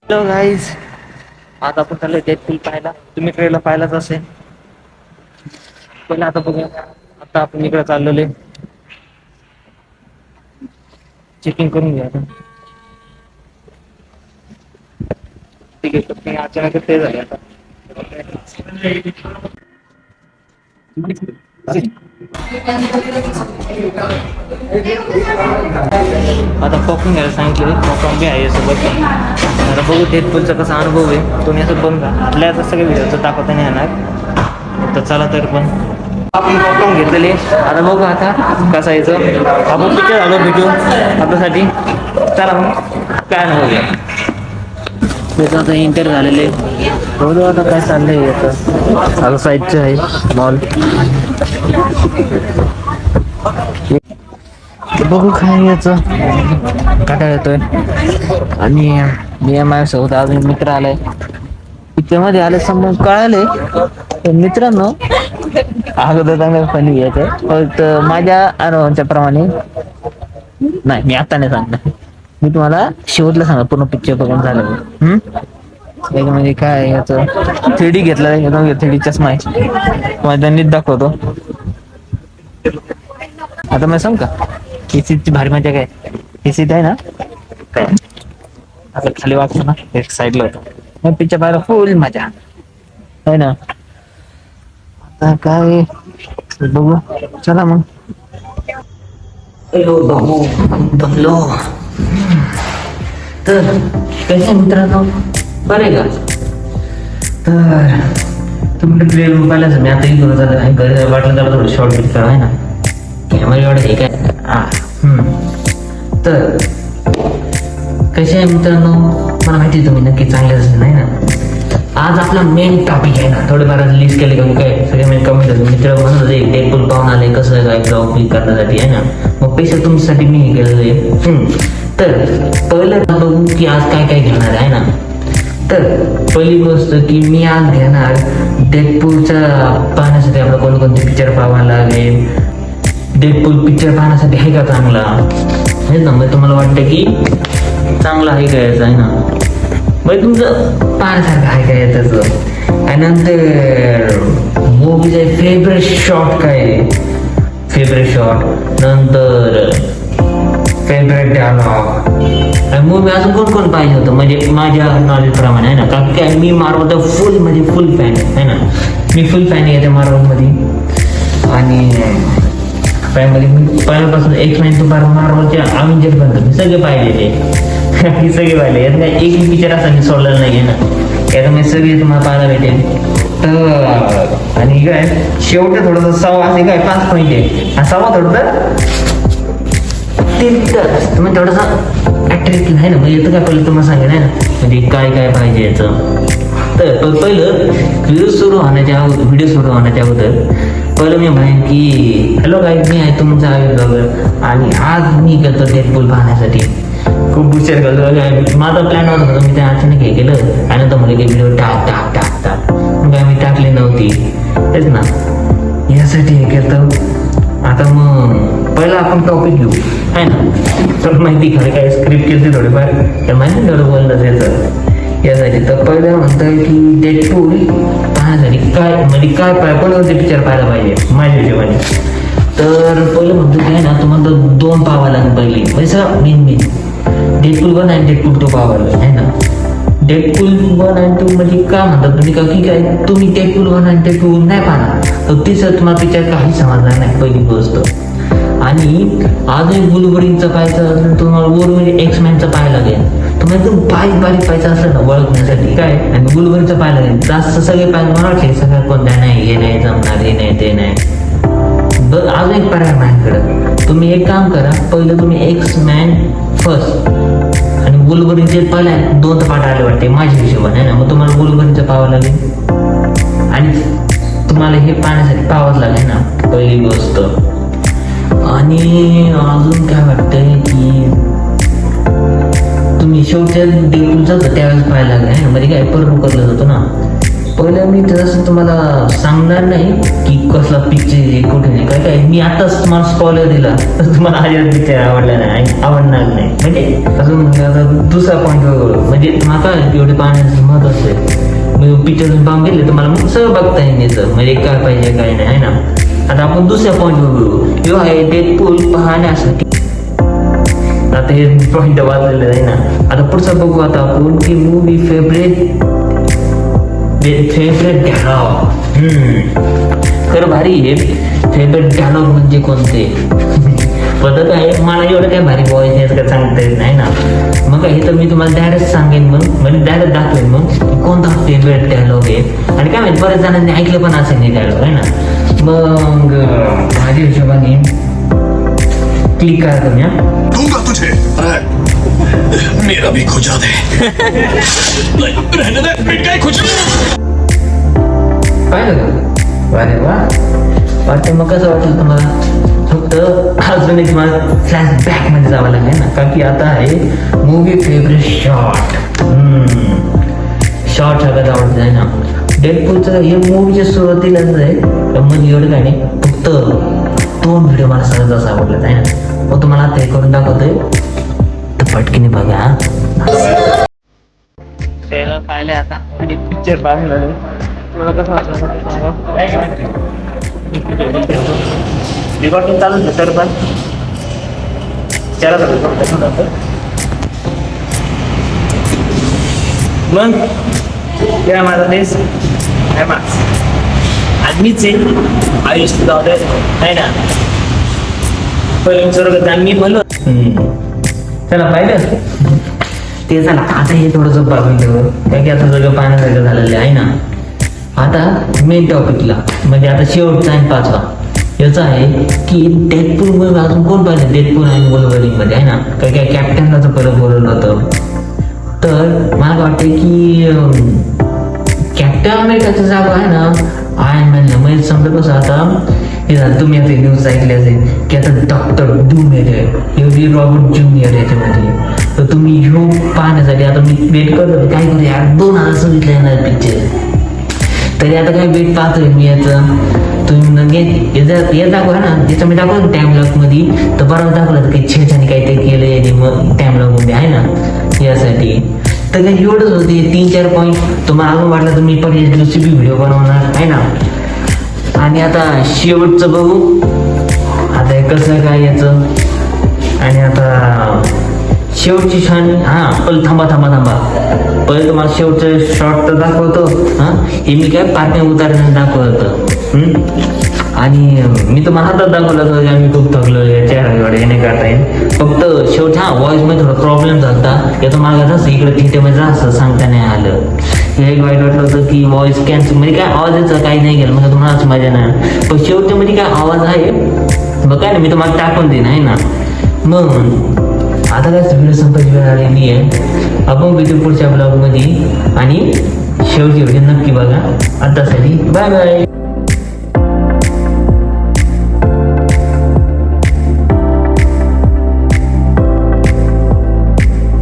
Hello guys, आता आपण चाललोय डेडपूल पाहायला. तुम्ही ट्रेलर पाहिलाच असेल. पण आता बघूया, आता आपण इकडे चाललेलो आहे. चेकिंग करून घ्या आता. ठीक आहे, तर अचानक ते झाले आता. आता पॉपकॉर्न घ्यायला सांगितले, पॉपकॉर्न बी आहे सोबत. आता बघू डेडपूलचा कसा अनुभव आहे, तुम्ही असं बघा. आपल्या आता सगळ्या व्हिडिओचं दाखवता नाही येणार, तर चला तर पण आपण पॉपकॉर्न घेतलेले. आता बघू आता कसं यायचं. आपण पिक्चर झालो भेटू आपल्यासाठी. चला मग काय अनुभव घ्या. त्याचं आता इंटर झालेले. बघू आता काय चाललंय याचं. आता साईडचं आहे मॉल. बघू काय याचं काटा येतोय. आणि मी माझ्यासोबत अजून मित्र आलाय. पिक्चर मध्ये आले समोर कळाले मित्रांनो. अगोदर चांगलं फनी यायचं, फक्त माझ्या अनुभवाच्या प्रमाणे नाही. मी आता नाही सांगणार, मी तुम्हाला शेवटला सांगा पूर्ण पिक्चर बघून झालं. त्याच्यामध्ये काय याचं 3D घेतला, 3D चष्मा आहे. माझ्या नीट दाखवतो. आता मी सांग का ही सीटची भारी मजा काय. ही सीट आहे ना काय असं खाली वागतो ना, एक साईडला होतो मग पिक्चर पाहायला फुल मजा आहे ना. आता काय बघू, चला मग. हॅलो भाऊ, बघलो तर कसे मित्रांनो, बरे का. तर तुम्ही ट्रेल पाहिला मी आता इकडून जात आहे. घरी वाटलं त्याला थोडं शॉर्ट बीट करा आहे ना. कॅमेरा एवढं हे काय. तर कसे आहे मित्रांनो, मला माहिती तुम्ही नक्की चांगलेच असेल नाही ना. आज आपला मेन टॉपिक आहे ना, थोडेफार लिस्ट केले का काय सगळे मेन कमेंट होते. मित्र म्हणत होते डेडपूल पाहून आले कसं काय ब्लॉग क्लिक करण्यासाठी आहे ना. मग पैसे तुमच्यासाठी मी हे केलेलं आहे. तर पहिलं बघू की आज काय काय घेणार आहे ना. तर पहिली गोष्ट की मी आज घेणार डेडपूलच्या पाहण्यासाठी आपलं कोणकोणते पिक्चर पाहावं लागेल. डेडपूल पिक्चर पाहण्यासाठी आहे का चांगला हेच ना. मग तुम्हाला वाटतं की चांगला आहे का याचा आहे ना. मग तुमचं पाहण्यासारखं आहे काय त्याचं. आणि नंतर मूवीचा फेवरेट शॉट काय आहे, फेवरेट शॉट. नंतर फेवरेट डायलॉग. आणि मूवी अजून कोण कोण पाहिजे होतं म्हणजे माझ्या नॉलेज प्रमाणे आहे ना. कारण काय मी मार्वलचा फुल म्हणजे फुल फॅन आहे ना. मी फुल फॅन आहे त्या मार्वलमध्ये. आणि फॅनमध्ये मी पहिल्यापासून X-Men टू मार्वलच्या अव्हेंजर पर्यंत मी सगळे पाहिलेले. ही सगळे पाहिले. यात काय एक पिक्चर असा मी सोडलेला नाही आहे ना. यात मी सगळे तुम्हाला पाहायला भेटेल. तर आणि काय शेवटी थोडंसं सवा असे काय 5 पॉईंट आहे. सवा थोडंसं ते मग थोडंसं अट्रॅक्टिव्ह आहे ना. मग येतं काय पहिलं तुम्हाला सांगेल आहे ना म्हणजे काय काय पाहिजे याचं. तर पहिलं व्हिडिओ सुरू होण्याच्या अगोदर पहिलं मी म्हणेन की हॅलो गाईज, मी आहे तुमचा आयुष ब्लॉगर आणि आज मी गेलो डेडपूल पाहण्यासाठी. खूप उशीर करतो. माझा प्लॅन होता मी त्या अचानक हे केलं आणि नंतर मला व्हिडिओ टाक मग मी टाकली नव्हती तेच ना. यासाठी हे केलं. आता मग पहिला आपण टॉपिक घेऊ आहे ना. तर माहिती खरं काय स्क्रिप्ट केली थोडीफार तर माहिती थोडं बोललं त्याचं यासाठी. तर पहिलं म्हणतोय की डेडपूल पाहण्यासाठी काय म्हणजे काय कोणते पिक्चर पाहायला पाहिजे माझ्या हिशोबाने. तर पहिलं म्हणतो काय ना तुम्हाला 2 पाहावं लागेल. पहिली पैसा मेन डेडपूल 1 आणि डेडपूल 2 पाहावं लागेल आहे ना. डेडपूल 1 आणि 2 म्हणजे का म्हणतात तुम्ही का की काय तुम्ही डेडपूल 1 आणि डेडपूल नाही पाहणार तर तिसरं तुम्हाला पिक्चर काही समजणार नाही पहिली गोष्ट. आणि आजही बुलबुडींचं पाहायचं असेल तुम्हाला वर म्हणजे X-Men पाहायला लागेल. तुम्हाला एकदम बारीक पाहायचं असलं ना ओळखण्यासाठी काय आणि बुलबुडींचं पाहायला लागेल. जास्त सगळे पाहिजे मला वाटते सगळ्यात कोणत्या नाही हे नाही जमणार हे नाही ते नाही. बघ अजून एक पर्याय माझ्याकडं. तुम्ही एक काम करा, पहिलं तुम्ही X-Men फर्स्ट आणि बुलबुडींचे पहिल्या 2 पार्ट आले वाटते माझ्या हिशोबाने आहे ना. मग तुम्हाला बुलबुडींचं पाहावं लागेल आणि तुम्हाला हे पाहण्यासाठी पाहावंच लागेल ना पहिली गोष्ट. आणि अजून काय वाटतंय की तुम्ही शेवटच्या डेडपूल जातो त्यावेळेस पाहायला लागेल म्हणजे काय परत करलं जातो ना. पहिलं मी तसं तुम्हाला सांगणार नाही की कसला पिक्चर कुठे नाही काय काय, मी आताच तुम्हाला स्पॉइलर दिला तर तुम्हाला अजिबात पिक्चर आवडला नाही, आवडणार नाही. म्हणजे असं म्हणजे आता दुसरा पॉईंट म्हणजे तुम्हाला एवढे पाहण्याचं महत्व असते. मी पिक्चर पाहून गेले तुम्हाला मग सगळं बघता येईल याचं म्हणजे काय पाहिजे काय नाही आहे ना. आता आपण दुसऱ्या पॉईंट बघू, जो आहे डेडपूल पाहण्यासाठी. आता हे पॉईंट वाचलेलं आहे ना. आता पुढचं बघू आता आपण की मूवी फेवरेट डायलॉग. खरं भारी आहे. फेवरेट डायलॉग म्हणजे कोणते पद्धत आहे मला एवढं काय भारी बॉयज का सांगता येत नाही ना. मग हे तर मी तुम्हाला डायरेक्ट सांगेन मग म्हणजे डायरेक्ट दाखवेन मग कोणता फेवरेट डायलॉग आहे. आणि काय माहिती बऱ्याच जणांनी ऐकलं पण असेल नाही डायलॉग आहे ना. मग माझ्या हिशोबाने क्लिक करा तुम्ही. दूंगा तुझे मेरा भी खुजा दे रहने दे मिट गए खुजा. पाहिलं अरे वा वाटतं मग कसं वाटेल तुम्हाला. फक्त अजून एक मला फ्लॅश बॅक मध्ये जावं लागेल ना कारण की आता आहे मूवी फेवरेट शॉर्ट. शॉर्ट सगळ्यात आवडत आहे ना. डेडपूलचं हे मूवीच्या सुरुवातीलाच आहे मध्ये एवढं काय नाही फक्त 2 व्हिडिओ मला सगळ्यात जास्त आवडलेत आहे ना. मग तुम्हाला आता हे करून दाखवतोय तर पटकीने बघा. ट्रेलर पाहिले आता आणि पिक्चर पाहिलं तुला कसं वाटलं रेकॉर्डिंग चालू आहे तर पण मग या माझा देश आहे मास आदमीच आहे आयुष्य जाऊ दे आहे ना. पहिलं स्वर्गात मी म्हणलो चला पाहिलं ते झालं. आता हे थोडंसं बघितलं काय की आता सगळं पाहण्यासारखं झालेलं आहे ना. आता मेन टॉपिकला म्हणजे आता शेवटचा आणि 5वा याचा आहे की डेडपूल मध्ये अजून कोण पाहिजे. डेडपूल आणि वोल्वरिन मध्ये आहे ना काय काय कॅप्टनला तर परत बोलवलं होतं. तर मला वाटतं की कॅप्टन अमेरिकाचं जागा आहे ना आयर्न मॅनला म्हणजे समजा कसं आता हे झालं तुम्ही आता न्यूज ऐकली असेल की आता डॉक्टर डूम आहे एवढी रॉबर्ट ज्युनियर याच्यामध्ये. तर तुम्ही ह्यो पाहण्यासाठी आता मी वेट करतो काय करू यार 2026 येणार पिक्चर. तरी आता काय वेट पाहतोय मी याचं. तुम्ही म्हणजे हे दाखवा ना त्याचं मी दाखवलं टाइम लॉक मध्ये तर बरोबर दाखवलं की छेछाने काहीतरी केलं आणि मग टाइम लॉक मध्ये आहे ना यासाठी. तर काही एवढंच होते 3-4 पॉईंट तुम्हाला अजून वाटलं तर मी पण रेसिपी व्हिडिओ बनवणार आहे ना. आणि आता शेवटचं बघू आता हे कसं काय याचं. आणि आता शेवटची क्षण पहिले थांबा पहिले तुम्हाला शेवटचं शॉर्ट तर दाखवतो. हे मी काय पार्किंग उतारण्यास दाखवतो. आणि मी तुम्हाला हातात दाखवलं होतं आम्ही खूप थकलो चेहऱ्याकडे नाही करता येईल. फक्त शेवटी व्हॉइस मध्ये थोडा प्रॉब्लेम झाला याचं मला जास्त इकडे थिएटरमध्ये जास्त सांगता नाही आलं. हे एक वाईट वाटलं होतं की व्हॉइस कॅन्सल म्हणजे काय आवाजाचं काही नाही गेलं म्हणजे तुम्हालाच मजा नाही. पण शेवटच्या मध्ये काय आवाज आहे मग काय ना मी तुम्हाला टाकून देईन आहे ना. मग आता काय व्हिडिओ संपायची वेळ आलेली आहे. आपण भेटू पुढच्या ब्लॉगमध्ये आणि शेवटी व्हिडिओ नक्की बघा. आतासाठी बाय बाय.